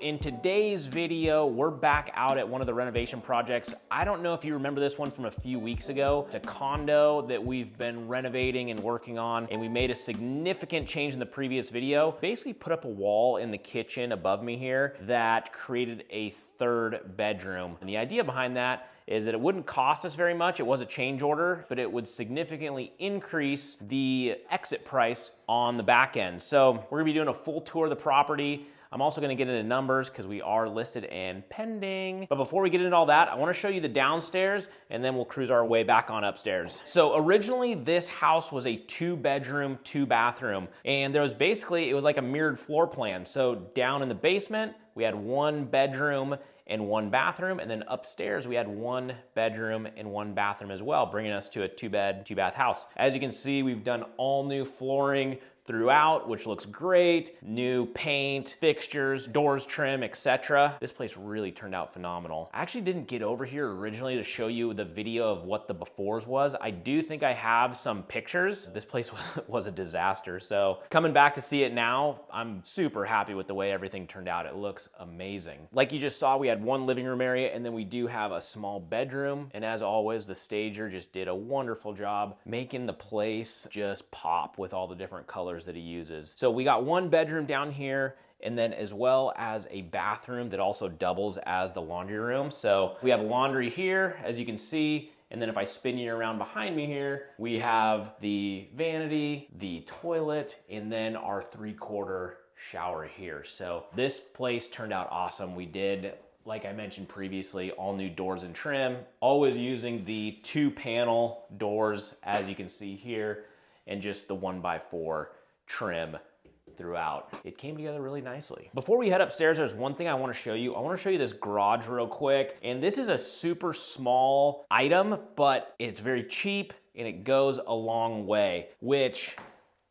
in today's video, we're back out at one of the renovation projects. I don't know if you remember this one from a few weeks ago. It's a condo that we've been renovating and working on, and we made a significant change in the previous video. Basically put up a wall in the kitchen above me here that created a third bedroom. And the idea behind that is that it wouldn't cost us very much. It was a change order, but it would significantly increase the exit price on the back end. So we're gonna be doing a full tour of the property. I'm also gonna get into numbers because we are listed and pending. But before we get into all that, I wanna show you the downstairs and then we'll cruise our way back on upstairs. So originally this house was a 2-bedroom, 2-bathroom. And there was basically, it was like a mirrored floor plan. So down in the basement, we had 1 bedroom and 1 bathroom, and then upstairs we had 1 bedroom and 1 bathroom as well, bringing us to a 2-bed, 2-bath house. As you can see, we've done all new flooring throughout, which looks great. New paint, fixtures, doors, trim, etc. This place really turned out phenomenal. I actually didn't get over here originally to show you the video of what the befores was. I do think I have some pictures. This place was a disaster. So coming back to see it now, I'm super happy with the way everything turned out. It looks amazing. Like you just saw, we had 1 living room area, and then we do have a small bedroom. And as always, the stager just did a wonderful job making the place just pop with all the different colors that he uses. So we got 1 bedroom down here, and then as well as a bathroom that also doubles as the laundry room. So we have laundry here, as you can see, and then if I spin you around behind me here, we have the vanity, the toilet, and then our 3/4 shower here. So this place turned out awesome. We did, like I mentioned previously, all new doors and trim, always using the 2-panel doors, as you can see here, and just the 1x4 trim throughout. It came together really nicely. Before we head upstairs, there's one thing I wanna show you. I wanna show you this garage real quick. And this is a super small item, but it's very cheap and it goes a long way, which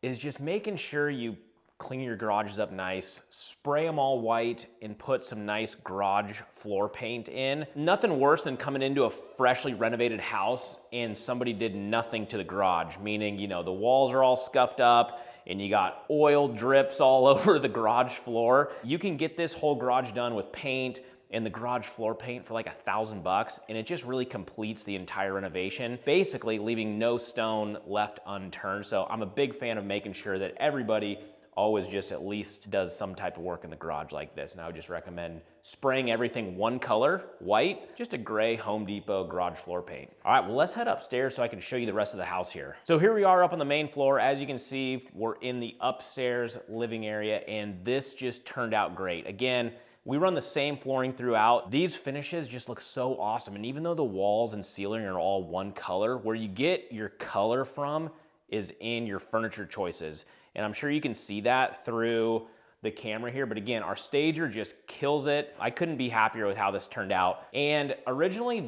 is just making sure you clean your garages up nice, spray them all white, and put some nice garage floor paint in. Nothing worse than coming into a freshly renovated house and somebody did nothing to the garage, meaning, you know, the walls are all scuffed up and you got oil drips all over the garage floor. You can get this whole garage done with paint and the garage floor paint for like $1,000, and it just really completes the entire renovation, basically leaving no stone left unturned. So I'm a big fan of making sure that everybody always just at least does some type of work in the garage like this. And I would just recommend spraying everything one color, white, just a gray Home Depot garage floor paint. All right, well, let's head upstairs so I can show you the rest of the house here. So here we are up on the main floor. As you can see, we're in the upstairs living area, and this just turned out great. Again, we run the same flooring throughout. These finishes just look so awesome. And even though the walls and ceiling are all one color, where you get your color from is in your furniture choices. And I'm sure you can see that through the camera here, but again, our stager just kills it. I couldn't be happier with how this turned out. And originally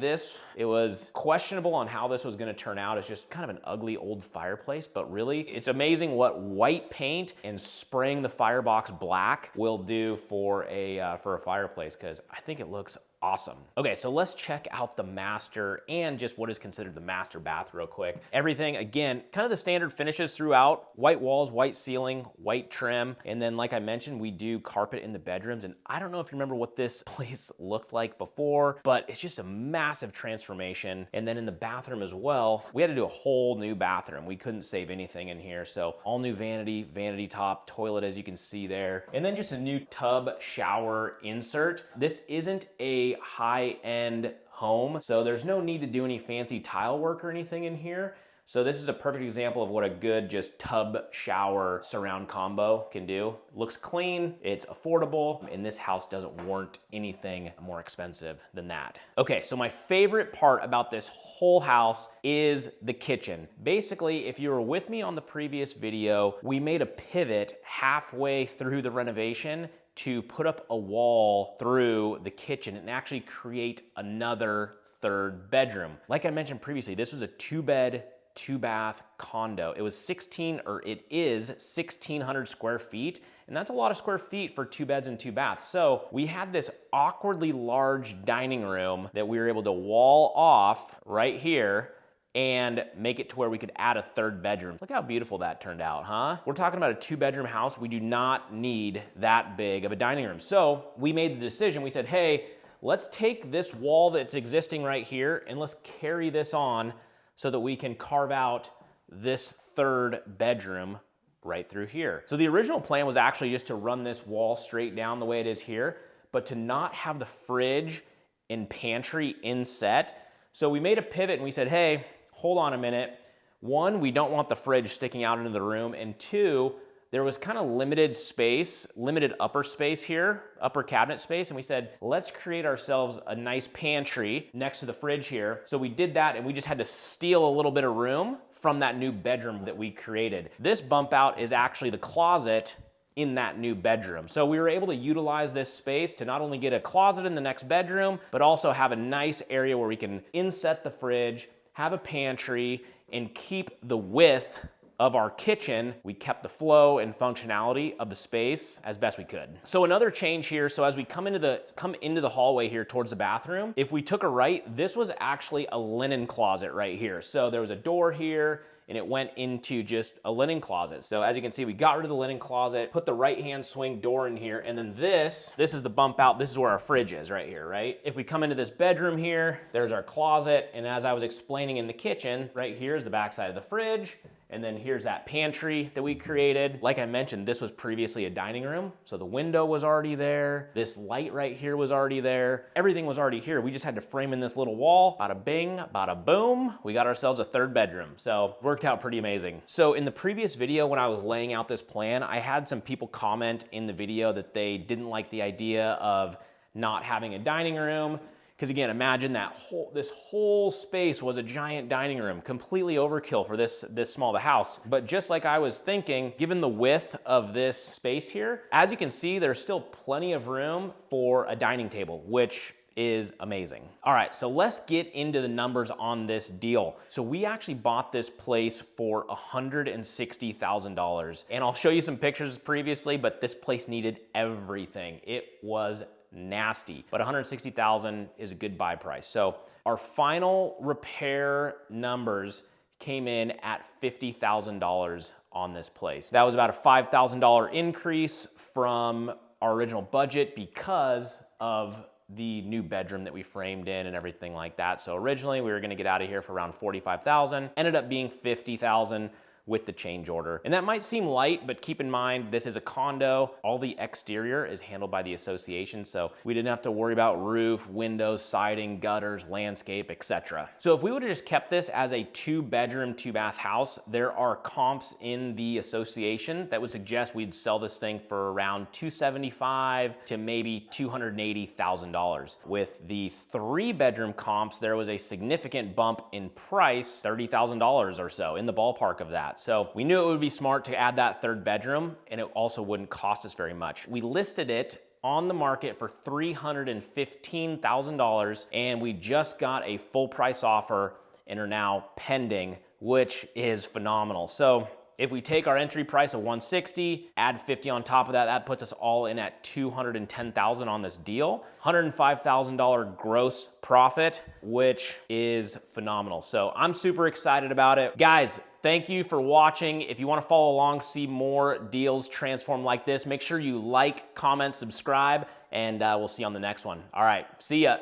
it was questionable on how this was gonna turn out. It's just kind of an ugly old fireplace, but really, it's amazing what white paint and spraying the firebox black will do for a fireplace, because I think it looks awesome. Okay, so let's check out the master and just what is considered the master bath real quick. Everything, again, kind of the standard finishes throughout. White walls, white ceiling, white trim. And then like I mentioned, we do carpet in the bedrooms. And I don't know if you remember what this place looked like before, but it's just a massive transformation. And then in the bathroom as well, we had to do a whole new bathroom. We couldn't save anything in here. So all new vanity, vanity top, toilet, as you can see there. And then just a new tub shower insert. This isn't a high-end home, so there's no need to do any fancy tile work or anything in here. So this is a perfect example of what a good just tub shower surround combo can do. Looks clean, it's affordable, and this house doesn't warrant anything more expensive than that. Okay, so my favorite part about this whole house is the kitchen. Basically, if you were with me on the previous video, we made a pivot halfway through the renovation to put up a wall through the kitchen and actually create another third bedroom. Like I mentioned previously, this was a 2-bed, 2-bath condo. It is 1,600 square feet, and that's a lot of square feet for 2 beds and 2 baths. So we had this awkwardly large dining room that we were able to wall off right here and make it to where we could add a third bedroom. Look how beautiful that turned out, huh? We're talking about a 2-bedroom house. We do not need that big of a dining room. So we made the decision. We said, hey, let's take this wall that's existing right here and let's carry this on so that we can carve out this third bedroom right through here. So the original plan was actually just to run this wall straight down the way it is here, but to not have the fridge and pantry inset. So we made a pivot and we said, hey, hold on a minute. One, we don't want the fridge sticking out into the room. And two, there was kind of limited space, limited upper space here, upper cabinet space. And we said, let's create ourselves a nice pantry next to the fridge here. So we did that and we just had to steal a little bit of room from that new bedroom that we created. This bump out is actually the closet in that new bedroom. So we were able to utilize this space to not only get a closet in the next bedroom, but also have a nice area where we can inset the fridge, have a pantry, and keep the width of our kitchen. We kept the flow and functionality of the space as best we could. So another change here, so as we come into the hallway here towards the bathroom, if we took a right, this was actually a linen closet right here. So there was a door here, and it went into just a linen closet. So as you can see, we got rid of the linen closet, put the right-hand swing door in here, and then this is the bump out. This is where our fridge is right here, right? If we come into this bedroom here, there's our closet, and as I was explaining in the kitchen, right here is the backside of the fridge, and then here's that pantry that we created. Like I mentioned, this was previously a dining room, so the window was already there. This light right here was already there. Everything was already here. We just had to frame in this little wall. Bada bing, bada boom. We got ourselves a third bedroom. So worked out pretty amazing. So in the previous video, when I was laying out this plan, I had some people comment in the video that they didn't like the idea of not having a dining room. Because again, imagine that this whole space was a giant dining room, completely overkill for this small of a house. But just like I was thinking, given the width of this space here, as you can see, there's still plenty of room for a dining table, which is amazing. All right, so let's get into the numbers on this deal. So we actually bought this place for $160,000. And I'll show you some pictures previously, but this place needed everything. It was nasty, but $160,000 is a good buy price. So our final repair numbers came in at $50,000 on this place. That was about a $5,000 increase from our original budget because of the new bedroom that we framed in and everything like that. So originally we were gonna get out of here for around $45,000, ended up being $50,000 with the change order. And that might seem light, but keep in mind, this is a condo. All the exterior is handled by the association, so we didn't have to worry about roof, windows, siding, gutters, landscape, etc. So if we would have just kept this as a 2-bedroom, 2-bath house, there are comps in the association that would suggest we'd sell this thing for around $275,000 to maybe $280,000. With the 3-bedroom comps, there was a significant bump in price, $30,000 or so, in the ballpark of that. So we knew it would be smart to add that 3rd bedroom, and it also wouldn't cost us very much. We listed it on the market for $315,000, and we just got a full price offer and are now pending, which is phenomenal. So if we take our entry price of $160,000, add $50,000 on top of that, that puts us all in at $210,000 on this deal. $105,000 gross profit, which is phenomenal. So I'm super excited about it. Guys, thank you for watching. If you want to follow along, see more deals transform like this, make sure you like, comment, subscribe, and we'll see you on the next one. All right, see ya.